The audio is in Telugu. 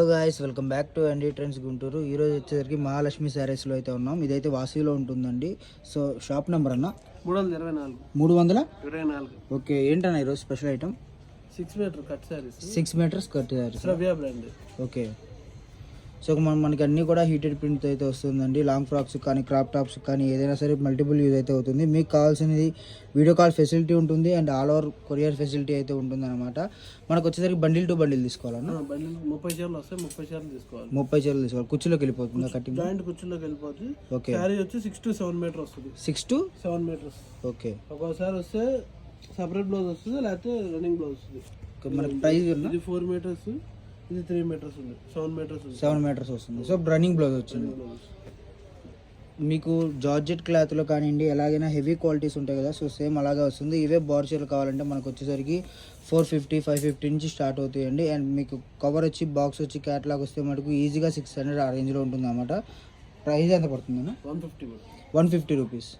Hello guys, welcome back to అండి ట్రెండ్స్ గుంటూరు. ఈరోజు వచ్చేసరికి మహాలక్ష్మి శారీస్లో అయితే ఉన్నాం. ఇదైతే వాసీలో ఉంటుందండి. సో షాప్ నెంబర్ అన్న 324. ఓకే, ఏంటన్నా ఈరోజు special item? 6 meter cut saris. 6 meters cut saris. Shravya brand. Okay, so మనకి అన్నీ కూడా హీటెడ్ ప్రింట్ అయితే వస్తుందండి. లాంగ్ ఫ్రాక్స్ కానీ క్రాప్ టాప్స్ కానీ ఏదైనా సరే మల్టిపుల్ యూజ్ అయితే అవుతుంది. మీకు కావాల్సినది వీడియో కాల్ ఫెసిలిటీ ఉంటుంది and all over courier facility అయితే ఉంటుంది అనమాట. మనకు వచ్చేసరికి బండిల్ టు బండిల్ తీసుకోవాలన్నా. 30 చీరలు వస్తాయి, 30 చీరలు తీసుకోవాలి. 30 చీరలు తీసుకోవాలి. కుర్చీలోకి వెళ్ళిపోతుంది, కటింగ్ జాయింట్ కుర్చీలోకి వెళ్ళిపోతుంది. ఓకే, శారీ వచ్చి 6 to 7 మీటర్ వస్తుంది. 6 to 7 మీటర్స్. ఓకే, ఒక్కోసారి వస్తే సపరేట్ బ్లౌజ్ వస్తుంది, లేకపోతే రన్నింగ్ బ్లౌజ్ వస్తుంది. మనకి ప్రైస్ ఇది 4 మీటర్స్, ఇది 3 మీటర్స్ ఉంది. 7 మీటర్స్ ఉంది. 7 మీటర్స్ వస్తుంది. సో రన్నింగ్ బ్లౌజ్ వచ్చింది. మీకు జార్జెట్ క్లాత్లో కానివ్వండి, ఎలాగైనా హెవీ క్వాలిటీస్ ఉంటాయి కదా, సో సేమ్ అలాగే వస్తుంది. ఇవే బార్ చీరలు కావాలంటే మనకు వచ్చేసరికి 450, 550 నుంచి స్టార్ట్ అవుతాయండి. అండ్ మీకు కవర్ వచ్చి బాక్స్ వచ్చి క్యాట్లాగ్ వస్తే మనకు ఈజీగా 600 ఆ రేంజ్లో ఉంటుంది అన్నమాట. ప్రైస్ ఎంత పడుతుంది? 150. 150 రూపీస్.